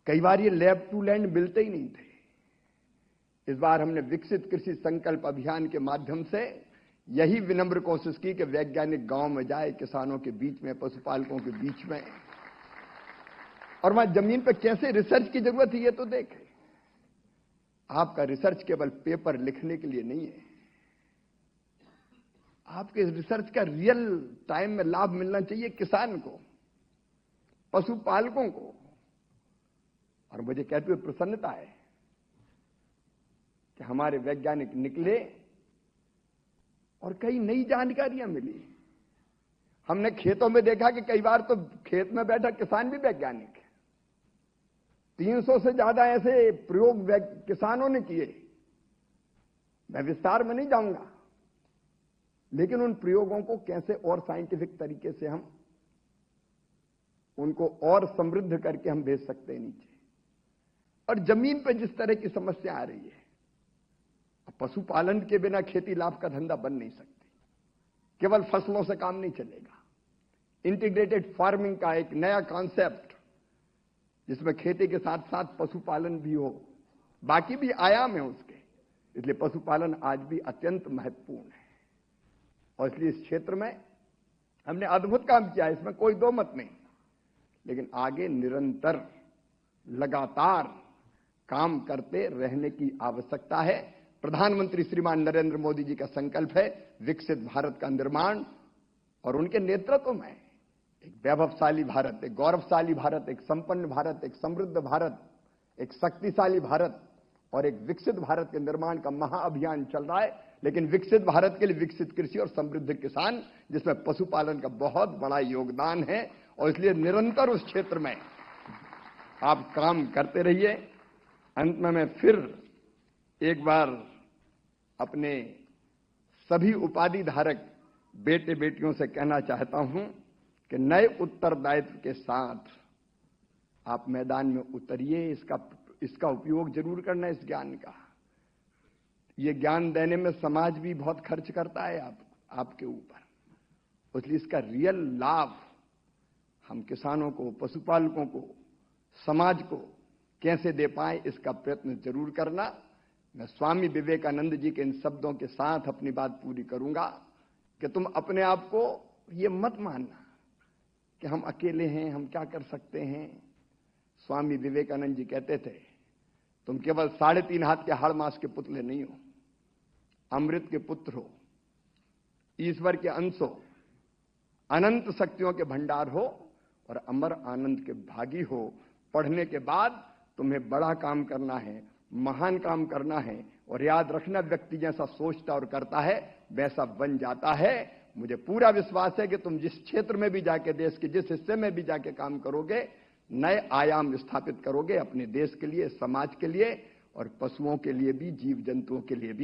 कई बार ये lab to land मिलते ही नहीं थे। इस बार हमने विकसित कृषि संकल्प अभियान के माध्यम से यही विनम्र कोशिश की कि वैज्ञानिक गांव में जाए, किसानों के बीच में, पशुपालकों के बीच में, और वहां जमीन पर कैसे रिसर्च की जरूरत है ये तो देखें। आपका रिसर्च केवल पेपर लिखने के लिए नहीं है, आपके रिसर्च का रियल टाइम में लाभ मिलना चाहिए किसान को, पशुपालकों को। और मुझे कहते हुए प्रसन्नता है कि हमारे वैज्ञानिक निकले और कई नई जानकारियां मिली। हमने खेतों में देखा कि कई बार तो खेत में बैठा किसान भी वैज्ञानिक है। 300 से ज्यादा ऐसे प्रयोग किसानों ने किए। मैं विस्तार में नहीं जाऊंगा, लेकिन उन प्रयोगों को कैसे और साइंटिफिक तरीके से हम उनको और समृद्ध करके हम भेज सकते हैं नीचे। और जमीन पर जिस तरह की समस्या आ रही है, पशुपालन के बिना खेती लाभ का धंधा बन नहीं सकती। केवल फसलों से काम नहीं चलेगा। इंटीग्रेटेड फार्मिंग का एक नया कॉन्सेप्ट, जिसमें खेती के साथ साथ पशुपालन भी हो, बाकी भी आयाम है उसके, इसलिए पशुपालन आज भी अत्यंत महत्वपूर्ण है। और इसलिए इस क्षेत्र में हमने अद्भुत काम किया, इसमें कोई दो मत नहीं। लेकिन आगे निरंतर लगातार काम करते रहने की आवश्यकता है। प्रधानमंत्री श्रीमान नरेंद्र मोदी जी का संकल्प है विकसित भारत का निर्माण, और उनके नेतृत्व में एक वैभवशाली भारत, एक गौरवशाली भारत, एक संपन्न भारत, एक समृद्ध भारत, एक शक्तिशाली भारत और एक विकसित भारत के निर्माण का महाअभियान चल रहा है। लेकिन विकसित भारत के लिए विकसित कृषि और समृद्ध किसान, जिसमें पशुपालन का बहुत बड़ा योगदान है, और इसलिए निरंतर उस क्षेत्र में आप काम करते रहिए। अंत में मैं फिर एक बार अपने सभी उपाधि धारक बेटे बेटियों से कहना चाहता हूं कि नए उत्तरदायित्व के साथ आप मैदान में उतरिए। इसका उपयोग जरूर करना, इस ज्ञान का। ये ज्ञान देने में समाज भी बहुत खर्च करता है आपके ऊपर, इसलिए इसका रियल लाभ हम किसानों को, पशुपालकों को, समाज को कैसे दे पाए, इसका प्रयत्न जरूर करना। मैं स्वामी विवेकानंद जी के इन शब्दों के साथ अपनी बात पूरी करूंगा कि तुम अपने आप को ये मत मानना कि हम अकेले हैं, हम क्या कर सकते हैं। स्वामी विवेकानंद जी कहते थे, तुम केवल 3.5 हाथ के हाड़ मांस के पुतले नहीं हो, अमृत के पुत्र हो, ईश्वर के अंश हो, अनंत शक्तियों के भंडार हो और अमर आनंद के भागी हो। पढ़ने के बाद तुम्हें बड़ा काम करना है, महान काम करना है, और याद रखना, व्यक्ति जैसा सोचता और करता है वैसा बन जाता है। मुझे पूरा विश्वास है कि तुम जिस क्षेत्र में भी जाके, देश के जिस हिस्से में भी जाके काम करोगे, नए आयाम स्थापित करोगे अपने देश के लिए, समाज के लिए और पशुओं के लिए भी, जीव जंतुओं के लिए भी।